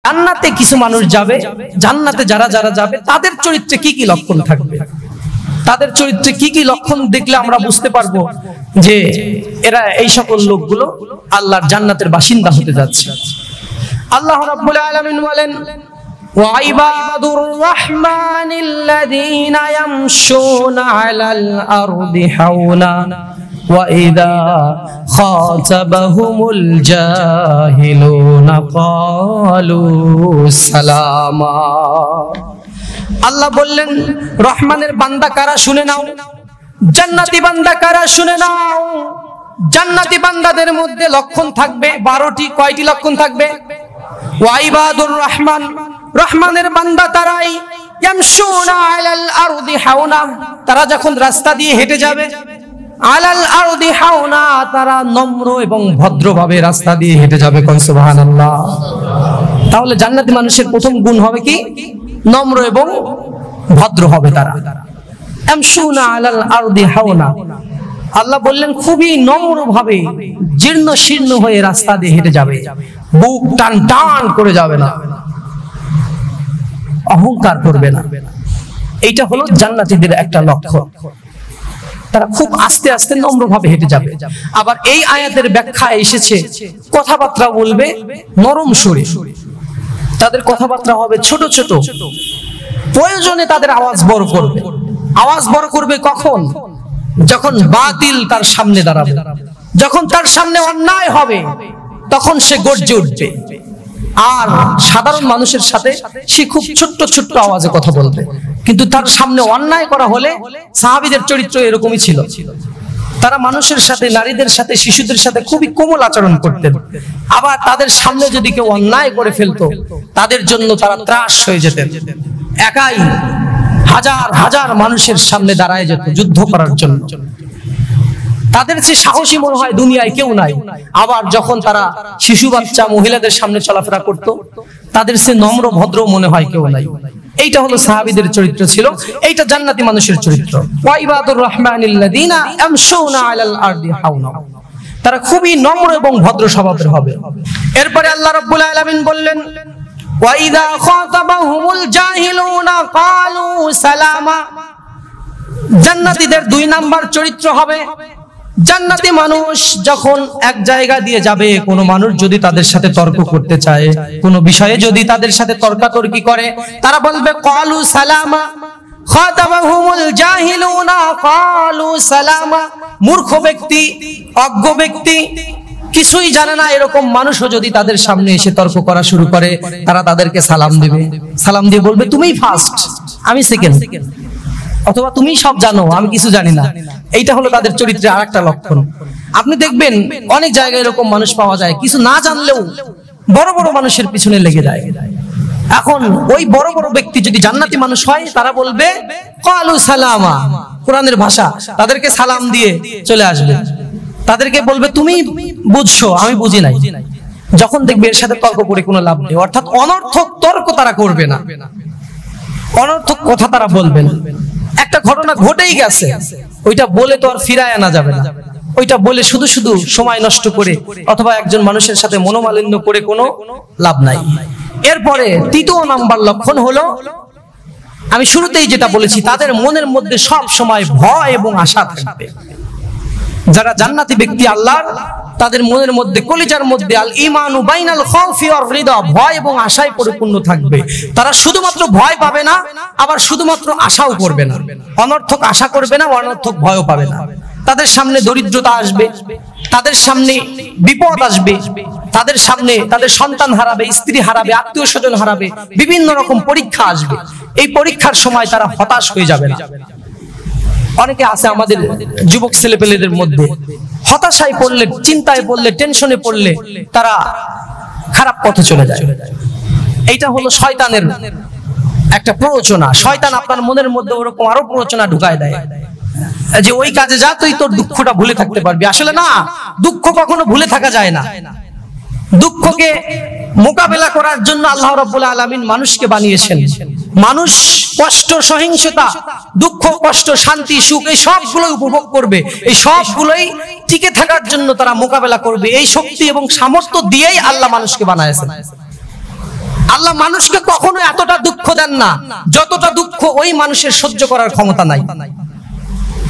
জান্নাতে কিছু মানুষ যাবে, জান্নাতে যারা যারা যাবে তাদের চরিত্রে কি কি লক্ষণ থাকবে, তাদের চরিত্রে কি কি লক্ষণ দেখলে আমরা বুঝতে পারবো যে এরা এই সকল লোকগুলো আল্লাহর জান্নাতের বাসিন্দা হতে যাচ্ছে। আল্লাহ রাব্বুল আলামিন বলেন, ওয়াইবাদুর রাহমানিল্লাযীনা ইয়ামশুনা আলাল আরদি হাওনা ওয়া ইযা খাতাবাহুমুল জাহিলুনা ক্বালু সালামা। আল্লাহ বললেন, রহমানের বান্দা কারা শুনে নাও, জান্নাতি বান্দা কারা শুনে নাও। জান্নাতি বান্দাদের মধ্যে লক্ষণ থাকবে 12টি। কয়টি লক্ষণ থাকবে? ওয়াইবাদুর রহমান, রহমানের বান্দা তারাই, ইয়ামশুনা আলাল আরদি হাওনা, তারা যখন রাস্তা দিয়ে হেঁটে যাবে, আলাল আরদি হাওনা, তারা নম্র এবং ভদ্রভাবে রাস্তা দিয়ে হেঁটে যাবে। কোন সুবহানাল্লাহ। তাহলে জান্নাতি মানুষের প্রথম গুণ হবে কি? নম্র এবং ভদ্র হবে তারা। ইয়ামশুনা আলাল আরদি হাওনা, আল্লাহ বললেন খুবই নম্র ভাবে জীর্ণ শীর্ণ হয়ে রাস্তা দিয়ে হেঁটে যাবে, বুক টান টান করে যাবে না, অহংকার করবে না। এইটা হলো জান্নাতীদের একটা লক্ষণ। তারা খুব আস্তে আস্তে নম্র ভাবে হেঁটে যাবে। আবার এই আয়াতের ব্যাখ্যা এসেছে কথাবার্তা বলবে নরম সুরে, তাদের কথাবার্তা হবে ছোট ছোট, প্রয়োজনে তাদের আওয়াজ বড় করবে। আওয়াজ বড় করবে কখন? যখন বাতিল তার সামনে দাঁড়াবে, যখন তার সামনে অন্যায় হবে, তখন সে গর্জে উঠবে। আর সাধারণ মানুষের সাথে সে খুব ছোট্ট ছোট্ট আওয়াজে কথা বলবে। কিন্তু তার সামনে অন্যায় করা হলে, সাহাবীদের চরিত্র এরকমই ছিল, তারা মানুষের সাথে, নারীদের সাথে, শিশুদের সাথে খুবই কোমল আচরণ করতেন। আবার তাদের সামনে যদি কেউ অন্যায় করে ফেলতো, তাদের জন্য তারা ত্রাস হয়ে যেতেন। একাই হাজার হাজার মানুষের সামনে দাঁড়ায় যেত যুদ্ধ করার জন্য। তাদের চেয়ে সাহসী মনে হয় দুনিয়ায় কেউ নাই। আবার যখন তারা শিশু বাচ্চা মহিলাদের সামনে চলাফেরা করত, তাদের চেয়ে নম্র ভদ্র মনে হয় কেউ নাই। এইটা হলো সাহাবীদের চরিত্র ছিল, এইটা জান্নাতি মানুষের চরিত্র। ওয়াইবাদুর রাহমানিল্লাযীনা ইয়ামশুনা আলাল আরদি হাওনা, তারা খুবই নম্র এবং ভদ্র স্বভাবের হবে। এরপরে আল্লাহ রাব্বুল আলামিন বললেন, ওয়াইদা খাতাবাহুমুল জাহিলুনা ক্বালু সালামা। জান্নাতীদের 2 নাম্বার চরিত্র হবে, জান্নাতি মানুষ যখন এক জায়গা দিয়ে যাবে, কোনো মানুষ যদি তাদের সাথে তর্ক করতে চায়, কোনো বিষয়ে যদি তাদের সাথে তর্কাতর্কি করে, তারা বলবে ক্বালু সালামা। খাতাবাহুমুল জাহিলুনা ক্বালু সালামা। মূর্খ ব্যক্তি, অজ্ঞ ব্যক্তি, কিছুই জানে না এরকম মানুষও যদি তাদের সামনে এসে তর্ক করা শুরু করে, তারা তাদেরকে সালাম দিবে। সালাম দিয়ে বলবে, তুমিই ফার্স্ট, আমি সেকেন্ড, অথবা তুমি সব জানো, আমি কিছু জানি না। এইটা হলো তাদের চরিত্রের আরেকটা লক্ষণ। আপনি দেখবেন অনেক জায়গায় এরকম মানুষ পাওয়া যায়, কিছু না জানলেও বড় বড় মানুষের পিছনে লেগে যায়। এখন ওই বড় বড় ব্যক্তি যদি জান্নাতি মানুষ হয়, তারা বলবে ক্বালু সালামা, কোরআনের ভাষা, তাদেরকে সালাম দিয়ে চলে আসবে। তাদেরকে বলবে, তুমি বুঝছো, আমি বুঝি নাই। যখন দেখবে এর সাথে তর্ক করে কোনো লাভ নেই, অর্থাৎ অনর্থক তর্ক তারা করবে না, অনর্থক কথা তারা বলবে না। একটা ঘটনা ঘটেই গেছে, ওইটা বলে তো আর ফিরায় আনা যাবে না। ওইটা বলে শুধু শুধু সময় নষ্ট করে অথবা একজন মানুষের সাথে মনোমালিন্য করে কোনো লাভ নাই। এরপরে 3য় নাম্বার লক্ষণ হলো, আমি শুরুতেই যেটা বলেছি, তাদের মনের মধ্যে সব সময় ভয় এবং আশা থাকবে। যারা জান্নাতি ব্যক্তি আল্লাহর, তাদের মনের মধ্যে, কলিজার মধ্যে আল ঈমানু বাইনাল খাউফি ওয়ার রিদা, ভয় এবং আশায় পরিপূর্ণ থাকবে। তারা শুধুমাত্র ভয় পাবে না, আবার শুধুমাত্র আশাও করবে না। অনর্থক আশা করবে না, অনর্থক ভয়ও পাবে না। তাদের সামনে দরিদ্রতা আসবে, তাদের সামনে বিপদ আসবে, তাদের সামনে তাদের সন্তান হারাবে, স্ত্রী হারাবে, আত্মীয় স্বজন হারাবে, বিভিন্ন রকম পরীক্ষা আসবে। এই পরীক্ষার সময় তারা হতাশ হয়ে যাবে না। অনেকে আছে আমাদের যুবক ছেলেপেলেদের মধ্যে, হতাশায় পড়লে, চিন্তায় পড়লে, টেনশনে পড়লে তারা খারাপ পথে চলে যায়। এইটা হলো শয়তানের একটা প্ররোচনা। শয়তান আপনার মনের মধ্যে ওরকম আরো প্ররোচনা ঢুকায় দেয় যে ওই কাজে যা, তুই তোর দুঃখটা ভুলে থাকতে পারবি। আসলে না, দুঃখ কখনো ভুলে থাকা যায় না। দুঃখকে মোকাবেলা করার জন্য আল্লাহ রাব্বুল আলামিন মানুষকে বানিয়েছেন। মানুষ কষ্ট, সহিংসতা, দুঃখ, কষ্ট, শান্তি, সুখ, এই সবগুলো উপভোগ করবে। এই সবগুলোই টিকে থাকার জন্য তারা মোকাবেলা করবে। এই শক্তি এবং সামর্থ্য দিয়েই আল্লাহ মানুষকে বানায়েছেন। আল্লাহ মানুষকে কখনো এতটা দুঃখ দেন না যতটা দুঃখ ওই মানুষের সহ্য করার ক্ষমতা নাই।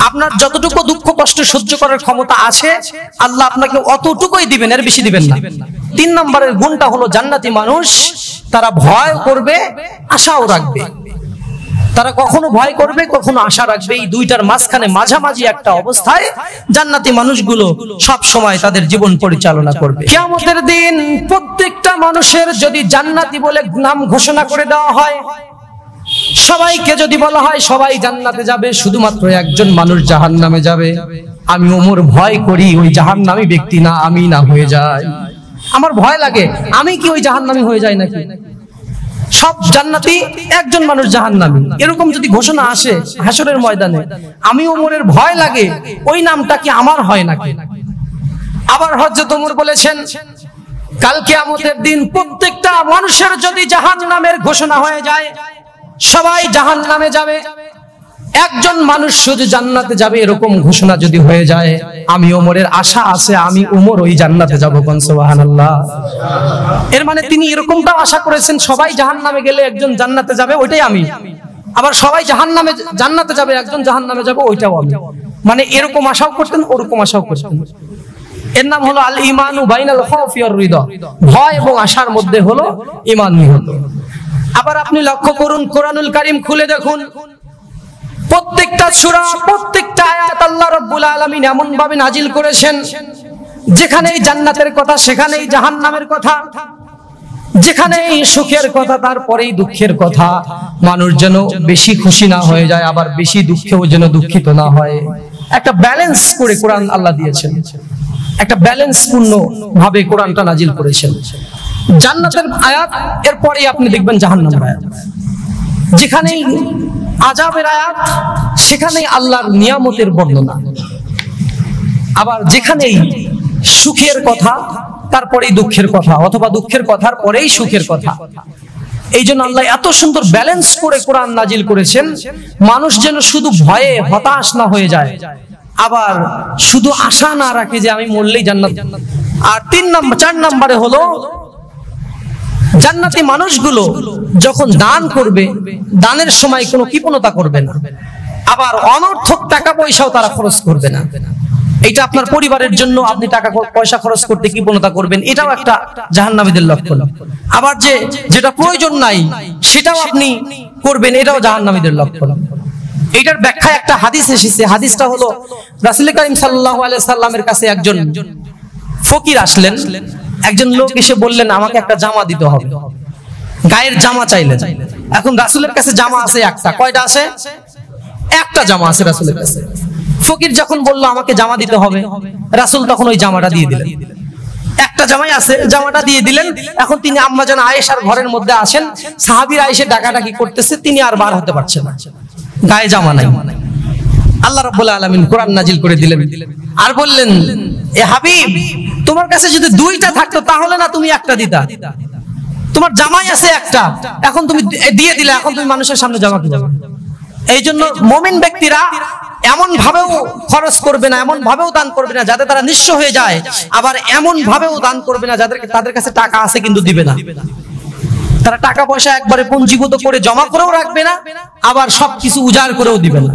আপনার যতটুকু দুঃখ কষ্ট সহ্য করার ক্ষমতা আছে আল্লাহ আপনাকে অতটুকুই দিবেন, এর বেশি দিবেন না। 3 নম্বরের গুণটা হলো জান্নাতি মানুষ তারা ভয় করবে, আশাও রাখবে। তারা কখনো ভয় করবে, কখনো আশা রাখবে। এই দুইটার মাঝখানে মাঝামাঝি একটা অবস্থায় জান্নাতি মানুষগুলো সব সময় তাদের জীবন পরিচালনা করবে। কিয়ামতের দিন প্রত্যেকটা মানুষের যদি জান্নাতি বলে নাম ঘোষণা করে দেওয়া হয়, সবাইকে যদি বলা হয় সবাই জান্নাতে যাবে, শুধুমাত্র একজন মানুষ জাহান্নামে যাবে, আমি ওমর ভয় করি ওই জাহান্নামী ব্যক্তি না আমি না হয়ে যায়। আমার ভয় লাগে আমি কি ওই জাহান্নামী হয়ে যায় নাকি। সব জান্নাতি, একজন মানুষ জাহান্নামী, এরকম যদি ঘোষণা আসে হাসরের ময়দানে, আমি ওমরের ভয় লাগে ওই নামটা কি আমার হয় নাকি। আবার হযরত ওমর বলেছেন কাল কিয়ামতের দিন প্রত্যেকটা মানুষের যদি জাহান্নামের ঘোষণা হয়ে যায়, সবাই জাহান্নামে যাবে, একজন মানুষ শুধু জান্নাতে যাবে, এরকম ঘোষণা যদি হয়ে যায়, আমি ওমরের আশা আছে আমি ওমর ওই জান্নাতে যাব। কোন সুবহানাল্লাহ। এর মানে তিনি এরকমটাও আশা করেছেন সবাই জাহান্নামে গেলে একজন জান্নাতে যাবে, ওইটাই আমি। আবার সবাই জাহান্নামে জান্নাতে যাবে, একজন জাহান্নামে যাবে, ওইটাও আমি। মানে এরকম আশাও করতেন, ওরকম আশাও করতেন। এর নাম হলো আল ঈমানু বাইনাল খাউফি ওয়ার রিদা। ভয় এবং আশার মধ্যে হলো ঈমান নিহিত। আবার আপনি লক্ষ্য করুন, কোরআনুল কারীম খুলে দেখুন, প্রত্যেকটা সূরা, প্রত্যেকটা আয়াত আল্লাহ রাব্বুল আলামিন এমন ভাবে নাজিল করেছেন যেখানেই জান্নাতের কথা সেখানেই জাহান্নামের কথা, যেখানেই সুখের কথা তারপরেই দুঃখের কথা। মানুষ যেন বেশি খুশি না হয়ে যায়, আবার বেশি দুঃখেও যেন দুঃখিত না হয়। একটা ব্যালেন্স করে কোরআন আল্লাহ দিয়েছেন, একটা ব্যালেন্স পূর্ণ ভাবে কোরআনটা নাজিল করেছেন। জান্নাতের আয়াত, এরপরেই আপনি দেখবেন জাহান্নামের আয়াত। যেখানেই আযাবের আয়াত সেখানেই আল্লাহর নিয়ামতের বর্ণনা, আবার যেখানেই সুখের কথা তারপরেই দুঃখের কথা, অথবা দুঃখের কথার পরেই সুখের কথা। এই জন্য আল্লাহ এত সুন্দর ব্যালেন্স করে কোরআন নাজিল করেছেন, মানুষ যেন শুধু ভয়ে হতাশ না হয়ে যায়, আবার শুধু আশা না রাখে যে আমি মরলেই জান্নাত। আর 4 নম্বরে হলো জান্নাতি মানুষগুলো যখন দান করবে, দানের সময় কোনো কৃপণতা করবে না, আবার অনর্থক টাকা পয়সাও তারা খরচ করবে না। এটা আপনার পরিবারের জন্য আপনি টাকা পয়সা খরচ করতে কৃপণতা করবেন, এটাও একটা জাহান্নামীদের লক্ষণ। আবার যেটা প্রয়োজন নাই সেটাও আপনি করবেন, এটাও জাহান্নামীদের লক্ষণ। এটার ব্যাখ্যায় একটা হাদিস এসেছে। হাদিসটা হলো রাসূল কারীম সাল্লাল্লাহু আলাইহি সাল্লামের কাছে একজন ফকির আসলেন। একজন লোক এসে বললেন আমাকে একটা জামা দিতে হবে, গায়ের জামা চাইলেন। এখন রাসূলের কাছে জামা আছে একটা, কয়টা আছে? একটা জামা আছে রাসূলের কাছে। ফকির যখন বলল আমাকে জামা দিতে হবে, রাসূল তখন ওই জামাটা দিয়ে দিলেন। একটা জামাই আছে, জামাটা দিয়ে দিলেন। এখন তিনি আম্মা জান আয়েশার ঘরের মধ্যে আসেন, সাহাবীরা এসে ডাকাডাকি করতেছে, তিনি আর বার হতে পারছেন না, গায়ে জামা নাই। আল্লাহ রাব্বুল আলামিন কোরআন নাজিল করে দিলেন আর বললেন, এ হাবিব, তোমার কাছে যদি দুইটা থাকতো তাহলে না তুমি একটা দিতা। তোমার জামাই আছে একটা, এখন তুমি দিয়ে দিলে, এখন তুমি মানুষের সামনে জামা কিনবে। এই জন্য মুমিন ব্যক্তিরা এমন ভাবেও খরচ করবে না, এমন ভাবেও দান করবে না যাতে তারা নিঃস্ব হয়ে যায়, আবার এমন ভাবেও দান করবে না তাদের কাছে টাকা আছে কিন্তু দিবে না। তারা টাকা পয়সা একবারে পুঞ্জীভূত করে জমা করেও রাখবে না, আবার সবকিছু উজাড় করেও দিবে না।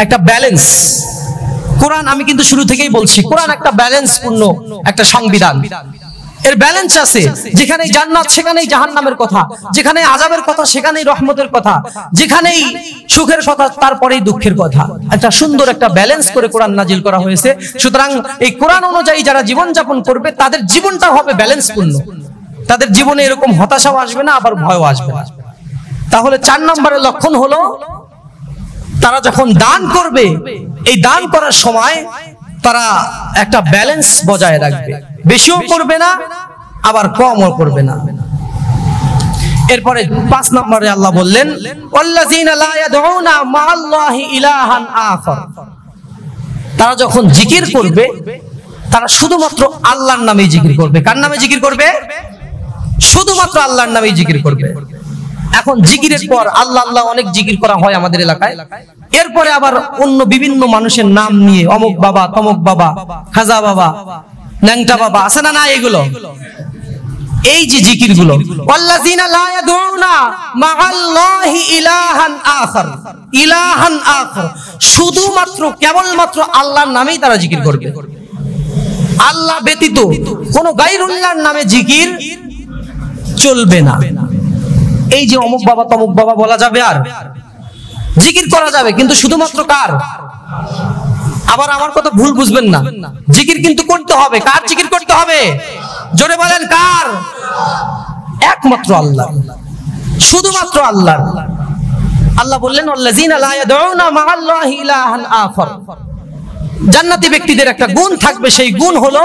একটা ব্যালেন্স। কোরআন, আমি কিন্তু শুরু থেকেই বলছি, কোরআন একটা ব্যালেন্স পূর্ণ একটা সংবিধান। এর ব্যালেন্স আছে, যেখানেই জান্নাত সেখানেই জাহান্নামের কথা, যেখানেই আযাবের কথা সেখানেই রহমতের কথা, যেখানেই সুখের কথা তারপরেই দুঃখের কথা। একটা সুন্দর একটা ব্যালেন্স করে কোরআন নাজিল করা হয়েছে। সুতরাং এই কোরআন অনুযায়ী যারা জীবন যাপন করবে তাদের জীবনটা হবে ব্যালেন্স পূর্ণ, তাদের জীবনে এরকম হতাশাও আসবে না, আবার ভয়ও আসবে না। তাহলে 4 নম্বরের লক্ষণ হলো তারা যখন দান করবে, এই দান করার সময় তারা একটা ব্যালেন্স বজায় রাখবে, বেশিও করবে না আবার কমও করবে না। এরপরে 5 নম্বরে আল্লাহ বললেন, ওয়াল্লাযিনা লা ইয়াদউনা মা'আল্লাহি ইলাহান আখার। তারা যখন জিকির করবে তারা শুধুমাত্র আল্লাহর নামেই জিকির করবে। কার নামে জিকির করবে? শুধুমাত্র আল্লাহর নামেই জিকির করবে। এখন জিকিরের পর আল্লাহ আল্লাহ অনেক জিকির করা হয় আমাদের এলাকায়, এরপরে আবার অন্য বিভিন্ন মানুষের নাম নিয়ে অমুক বাবা, তমুক বাবা, খাজা বাবা, ন্যাংটা বাবা, আছে না না? এগুলো এই যে জিকির গুলো, ওয়াল্লাযিনা লা ইয়াদউনা মা'আল্লাহি ইলাহান আখার, ইলাহান আখার, শুধুমাত্র কেবলমাত্র আল্লাহর নামেই তারা জিকির করবে। আল্লাহ ব্যতীত কোন গায়রুল্লাহর নামে জিকির চলবে না। এই যে অমুক বাবা তমুক বাবা বলা যাবে, আর জিকির করা যাবে, কিন্তু শুধুমাত্র কার? আবার আমার কথা ভুল বুঝবেন না, জিকির কিন্তু করতে হবে। কার জিকির করতে হবে? জোরে বলেন কার? একমাত্র আল্লাহ, শুধুমাত্র আল্লাহ। আল্লাহ বললেন ওয়াল্লাযিনা লা ইয়াদউনা মা'আল্লাহি ইলাহান আখার। জান্নাতি ব্যক্তিদের একটা গুণ থাকবে, সেই গুণ হলো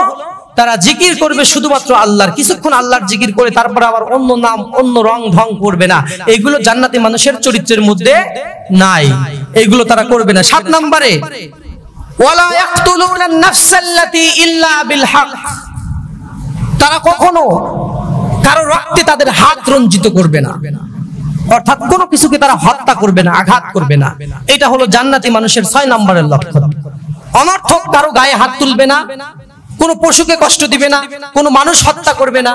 তারা জিকির করবে শুধুমাত্র আল্লাহর। কিছুক্ষণ আল্লাহর জিকির করে তারপর আবার অন্য নাম অন্য রং ঢং করবে না। এইগুলো জান্নাতি মানুষের চরিত্রের মধ্যে নাই, এইগুলো তারা করবে না। 7 নম্বরে ওয়ালা ইয়াকতুলুনান নাফসাল্লাতী ইল্লা বিল হক। তারা কখনো কারো রক্তে তাদের হাত রঞ্জিত করবে না, অর্থাৎ কোনো কিছুকে তারা হত্যা করবে না, আঘাত করবে না। এটা হলো জান্নাতি মানুষের 6 নম্বরের লক্ষণ। অনর্থক কারো গায়ে হাত তুলবে না, কোনো পশুকে কষ্ট দিবে না, কোনো মানুষ হত্যা করবে না,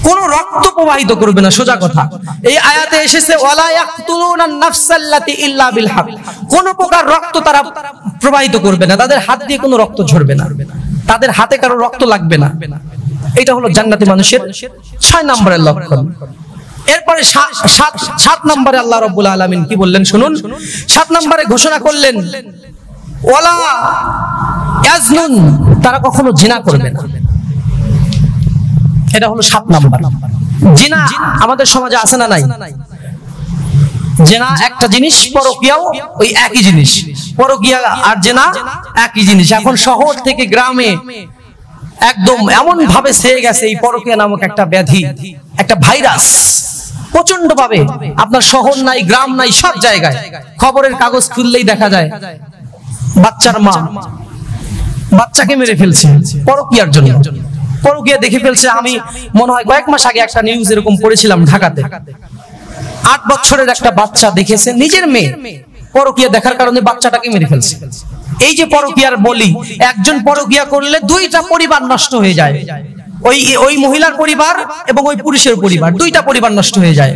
কোনো রক্ত প্রবাহিত করবে না। সোজা কথা, এই আয়াতে এসেছে ওয়ালা ইয়াকতুলুনান নাফসাল্লাতী ইল্লা বিল হক। কোন প্রকার রক্ত তারা প্রবাহিত করবে না, তাদের হাত দিয়ে কোনো রক্ত ঝরবে না, তাদের হাতে কারো রক্ত লাগবে না। এটা হলো জান্নাতি মানুষের 6 নম্বরের লক্ষণ। এরপরে 7 নম্বরে আল্লাহ রাব্বুল আলামিন কি বললেন শুনুন। 7 নম্বরে ঘোষণা করলেন ওয়ালা ইয়াজনুন, তারা কখনো জিনা করবে না। এটা হলো 7 নম্বর। জিনা আমাদের সমাজে আছে না নাই? জিনা একটা জিনিস, পরকীয়াও ওই একই জিনিস। পরকীয়া আর জিনা একই জিনিস। এখন শহর থেকে গ্রামে একদম এমন ভাবে ছেয়ে গেছে এই পরকীয়া নামক একটা ব্যাধি, একটা ভাইরাস, প্রচন্ড ভাবে। আপনার শহর নাই, গ্রাম নাই, সব জায়গায় খবরের কাগজ খুললেই দেখা যায় বাচ্চার মা বাচ্চাকে মেরে ফেলছে পরকীয়ার জন্য। পরকীয়া দেখে ফেলছে। আমি মনে হয় কয়েক মাস আগে একটা নিউজ এরকম পড়েছিলাম ঢাকাতে। 8 বছরের একটা বাচ্চা দেখেছে নিজের মেয়ে পরকীয়া দেখার কারণে বাচ্চাটাকে মেরে ফেলছে। এই যে পরকীয়ার বলি, একজন পরকীয়া করলে 2টা পরিবার নষ্ট হয়ে যায়। ওই মহিলার পরিবার এবং ওই পুরুষের পরিবার, 2টা পরিবার নষ্ট হয়ে যায়।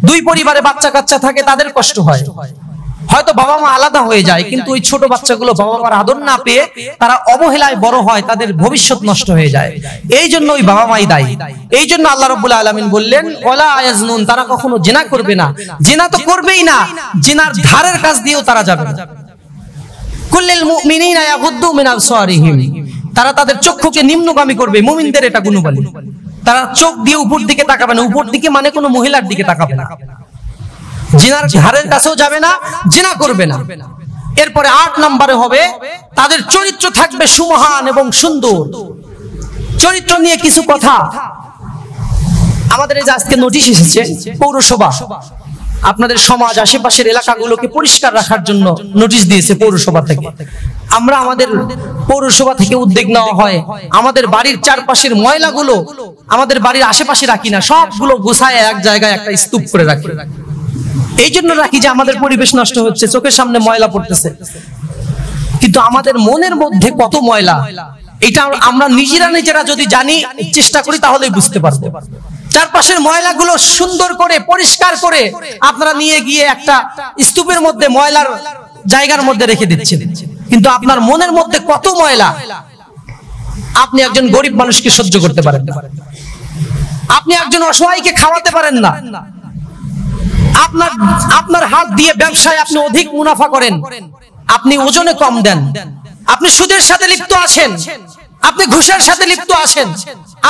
2 পরিবারে বাচ্চা কাচ্চা থাকে, তাদের কষ্ট হয়। হয়তো বাবা মা আলাদা হয়ে যায়, কিন্তু ওই ছোট বাচ্চাগুলো বাবা মার আদর না পেয়ে তারা অবহেলায় বড় হয়, তাদের ভবিষ্যৎ নষ্ট হয়ে যায়। এই জন্য ওই বাবা মাই দায়ী। এই জন্য আল্লাহ রাব্বুল আলামিন বললেন ওয়ালা ইয়াজনুন, তারা কখনো জিনা করবে না। জিনা তো করবেই না, জিনার ধারের কাছ দিয়েও তারা যাবে না। কুল্লিল মুমিনিনা ইয়াগুদ্দু মিন আবসারিহিম, তারা তাদের চক্ষুকে নিম্নগামী করবে। মুমিনদের এটা গুণবলী। তারা চোখ দিয়ে উপর দিকে তাকাবে না, উপর দিকে মানে কোনো মহিলার দিকে তাকাবে না। জিনার ধারের কাছেও যাবে না, জিনা করবে না। এরপরে 8 নম্বরে হবে তাদের চরিত্র থাকবে সুমহান এবং সুন্দর। চরিত্র নিয়ে কিছু কথা। আমাদের এই যে আজকে নোটিশ এসেছে পৌরসভা আপনাদের সমাজ আশেপাশের এলাকাগুলোকে পরিষ্কার রাখার জন্য নোটিশ দিয়েছে পৌরসভা থেকে। আমরা আমাদের পৌরসভা থেকে উদ্যোগ নেওয়া হয় আমাদের বাড়ির চারপাশের ময়লাগুলো আমাদের বাড়ির আশেপাশে রাখি না, সবগুলো গোছায় এক জায়গায় একটা স্তূপ করে রাখি। এই জন্য রাখি যে আমাদের পরিবেশ নষ্ট হচ্ছে, চোখের সামনে ময়লা পড়তেছে, কিন্তু আমাদের মনের মধ্যে কত ময়লা এটা আমরা নিজেরা যদি জানি, চেষ্টা করি, তাহলেই বুঝতে পারবো। চারপাশের ময়লাগুলো সুন্দর করে পরিষ্কার করে আপনারা নিয়ে গিয়ে একটা স্তূপের মধ্যে ময়লার জায়গার মধ্যে রেখে দিচ্ছেন, কিন্তু আপনার মনের মধ্যে কত ময়লা। আপনি একজন গরিব মানুষকে সহ্য করতে পারেন না, আপনি একজন অসহায়কে খাওয়াতে পারেন না, আপনার হাত দিয়ে ব্যবসায় আপনি অধিক মুনাফা করেন, আপনি ওজনে কম দেন, আপনি সুদের সাথে লিপ্ত আছেন, আপনি ঘুষের সাথে লিপ্ত আছেন।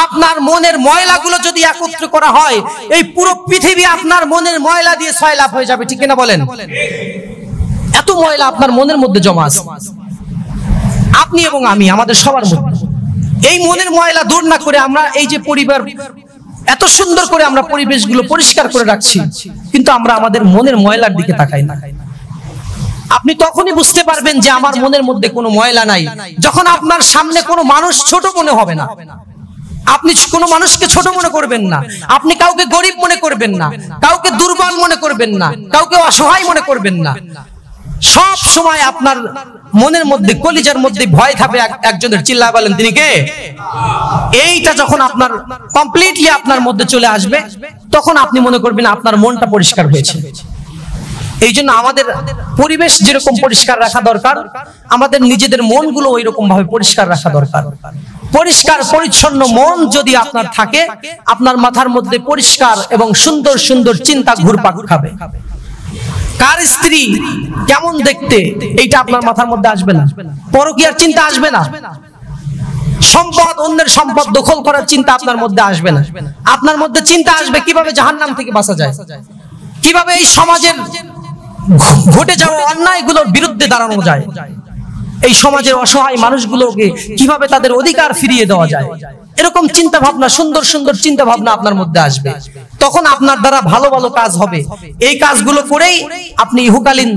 আপনার মনের ময়লাগুলো যদি একত্র করা হয়, এই পুরো পৃথিবী আপনার মনের ময়লা দিয়ে সয়লাভ হয়ে যাবে। ঠিক কিনা বলেন? এত ময়লা আপনার মনের মধ্যে জমা আছে, আপনি এবং আমি, আমাদের সবার মধ্যে। এই মনের ময়লা দূর না করে আমরা এই যে পরিবার এত সুন্দর করে আমরা পরিবেশগুলো পরিষ্কার করে রাখছি, কিন্তু আমরা আমাদের মনের ময়লার দিকে তাকাই না। আপনি তখনই বুঝতে পারবেন যে আমার মনের মধ্যে কোনো ময়লা নাই, যখন আপনার সামনে কোনো মানুষ ছোট মনে হবে না। আপনি কোনো মানুষকে ছোট মনে করবেন না, আপনি কাউকে গরিব মনে করবেন না, কাউকে দুর্বল মনে করবেন না, কাউকে অসহায় মনে করবেন না। সব সময় আপনার মনের মধ্যে কলিজার মধ্যে ভয় থাকবে একজনের, চিল্লায় বলেন তিনি কে? এইটা যখন আপনার কমপ্লিটলি আপনার মধ্যে চলে আসবে, তখন আপনি মনে করবেন আপনার মনটা পরিষ্কার হয়েছে। এই জন্য আমাদের পরিবেশ যেরকম পরিষ্কার রাখা দরকার, আমাদের নিজেদের মনগুলো ওই রকম ভাবে পরিষ্কার রাখা দরকার। পরিষ্কার পরিচ্ছন্ন মন যদি আপনার থাকে, আপনার মাথার মধ্যে পরিষ্কার এবং সুন্দর সুন্দর চিন্তা ঘুরপাক খাবে। কার স্ত্রী কেমন দেখতে এইটা আপনার মাথার মধ্যে আসবে না, পরকীয়ার চিন্তা আসবে না, সম্পদ, অন্যের সম্পদ দখল করার চিন্তা আপনার মধ্যে আসবে না। আপনার মধ্যে চিন্তা আসবে কিভাবে জাহান্নাম থেকে বাঁচা যায়, কিভাবে এই সমাজের ঘটে যাওয়া অন্যায়গুলোর বিরুদ্ধে দাঁড়ানো যায়, এই সমাজের অসহায় মানুষগুলোকে কিভাবে তাদের অধিকার ফিরিয়ে দেওয়া যায়। এরকম চিন্তা ভাবনা, সুন্দর সুন্দর চিন্তা ভাবনা আপনার মধ্যে আসবে। তখন আপনার দ্বারা ভালো ভালো কাজ হবে। এই কাজগুলো করেই আপনি ইহকালীন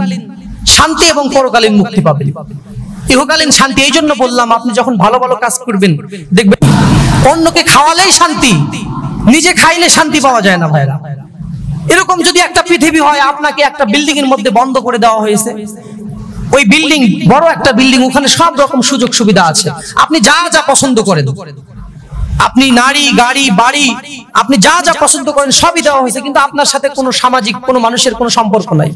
শান্তি এবং পরকালীন মুক্তি পাবেন। ইহকালীন শান্তি এই জন্য বললাম, আপনি যখন ভালো ভালো কাজ করবেন দেখবেন অন্যকে খাওয়ালেই শান্তি, নিজে খাইলে শান্তি পাওয়া যায় না ভাইরা। এরকম যদি একটা পৃথিবী হয়, আপনাকে একটা বিল্ডিং এর মধ্যে বন্ধ করে দেওয়া হয়েছে, ওই বিল্ডিং বড় একটা বিল্ডিং, ওখানে সব রকম সুযোগ সুবিধা আছে, আপনি যা যা পছন্দ করেন, আপনি নারী, গাড়ি, বাড়ি, আপনি যা যা পছন্দ করেন সবই দেওয়া হয়েছে, কিন্তু আপনার সাথে কোনো সামাজিক কোনো মানুষের কোনো সম্পর্ক নাই,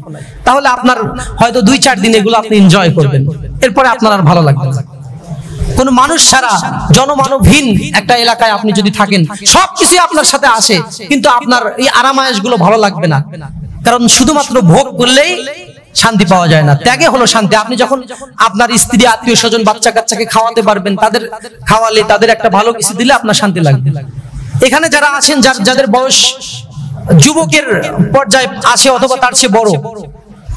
তাহলে আপনার হয়তো 2-4 দিন এগুলো আপনি এনজয় করবেন, এরপরে আপনার আর ভালো লাগবে না। কোন মানুষ ছাড়া জনমানবহীন একটা এলাকায় আপনি যদি থাকেন, সবকিছু আপনার সাথে আসে, কিন্তু আপনার এই আরামায়েশ গুলো ভালো লাগবে না, কারণ শুধুমাত্র ভোগ করলেই শান্তি পাওয়া যায় না। ত্যাগে হলো শান্তি। আপনি যখন আপনার স্ত্রী, আত্মীয় স্বজন, বাচ্চা কাচ্চাকে খাওয়াতে পারবেন, তাদের খাওয়ালে, তাদের একটা ভালো কিছু দিলে আপনার শান্তি লাগবে। এখানে যারা আছেন, যাদের বয়স যুবকের পর্যায়ে আছে অথবা তার চেয়ে বড়,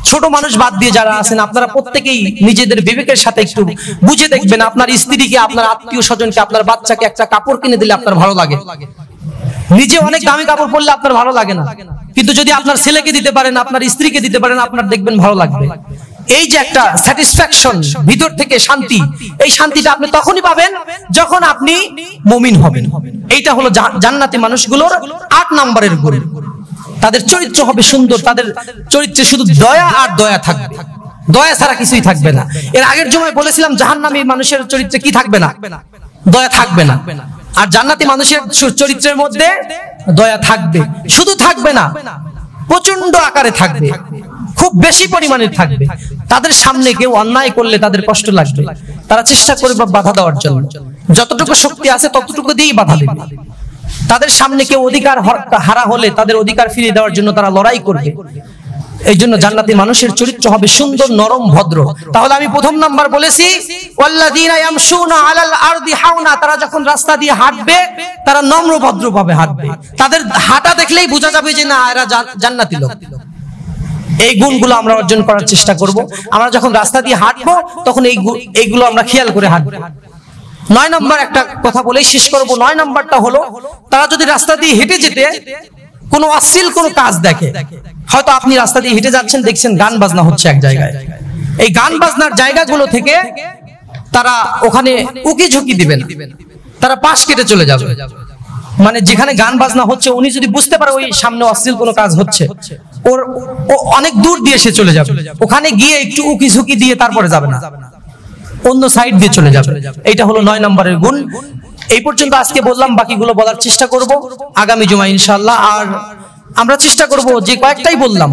ছোট মানুষ বাদ দিয়ে যারা আছেন, আপনারা প্রত্যেকেই নিজেদের বিবেকের সাথে একটু বুঝে দেখবেন, আপনার স্ত্রীকে, আপনার আত্মীয় স্বজনকে, আপনার বাচ্চাকে একটা কাপড় কিনে দিলে আপনার ভালো লাগে। নিজে অনেক দামি কাপড় পরলে আপনার ভালো লাগে না, কিন্তু যদি আপনার ছেলেকে দিতে পারেন, আপনার স্ত্রীকে দিতে পারেন, আপনার দেখবেন ভালো লাগবে। এই যে একটা স্যাটিসফ্যাকশন, ভিতর থেকে শান্তি, এই শান্তিটা আপনি তখনই পাবেন যখন আপনি মুমিন হবেন। এইটা হলো জান্নাতি মানুষগুলোর 8 নম্বরের গুণ। তাদের চরিত্র হবে সুন্দর, তাদের চরিত্রে শুধু দয়া আর দয়া থাকবে, দয়া ছাড়া কিছুই থাকবে না। এর আগের জমায় বলেছিলাম জাহান্নামী মানুষের চরিত্রে কি থাকবে না? দয়া থাকবে না। আর জান্নাতি মানুষের চরিত্রের মধ্যে দয়া থাকবে, শুধু থাকবে না, প্রচন্ড আকারে থাকবে, খুব বেশি পরিমাণে থাকবে। তাদের সামনে কেউ অন্যায় করলে তাদের কষ্ট লাগবে, তারা চেষ্টা করবে বাধা দেওয়ার জন্য, যতটুকু শক্তি আছে ততটুকু দিয়েই বাধা দেবে। তাদের সামনে কেউ অধিকার হারা হলে তাদের অধিকার ফিরিয়ে দেওয়ার জন্য তারা লড়াই করবে। এই জন্য জান্নাতি মানুষের চরিত্র হবে সুন্দর, নরম, ভদ্র। তাহলে আমি প্রথম নাম্বার বলেছি, ওয়াল্লাযীনা ইয়ামশুনা আলাল আরদি হাওনা, তারা যখন রাস্তা দিয়ে হাঁটবে তারা নম্র ভদ্র ভাবে হাঁটবে। তাদের হাঁটা দেখলেই বোঝা যাবে যে না, এরা জান্নাতি লোক। এই গুণগুলো আমরা অর্জন করার চেষ্টা করব। আমরা যখন রাস্তা দিয়ে হাঁটবো তখন এইগুলো আমরা খেয়াল করে হাঁটবো। 9 নম্বর একটা কথা বলেই শেষ করব। 9 নম্বরটা হলো, তারা যদি রাস্তা দিয়ে হেঁটে যেতে কোনো অশ্লীল কোনো কাজ দেখে, হয়তো আপনি রাস্তা দিয়ে হেঁটে যাচ্ছেন, দেখছেন গান বাজনা হচ্ছে এক জায়গায়, এই গান বাজনার জায়গাগুলো থেকে তারা ওখানে উকি ঝুঁকি দিবেন, তারা পাশ কেটে চলে যাবে। মানে যেখানে গান বাজনা হচ্ছে, উনি যদি বুঝতে পারে ওই সামনে অশ্লীল কোনো কাজ হচ্ছে, ও অনেক দূর দিয়ে সে চলে যাবে, ওখানে গিয়ে একটু উকি ঝুঁকি দিয়ে তারপরে যাবে না, অন্য সাইড দিয়ে চলে যাবে। এইটা হলো 9 নম্বরের গুণ। এই পর্যন্ত আজকে বললাম, বাকিগুলো বলার চেষ্টা করব আগামী জুমায় ইনশাআল্লাহ। আর আমরা চেষ্টা করব যে কয়েকটাই বললাম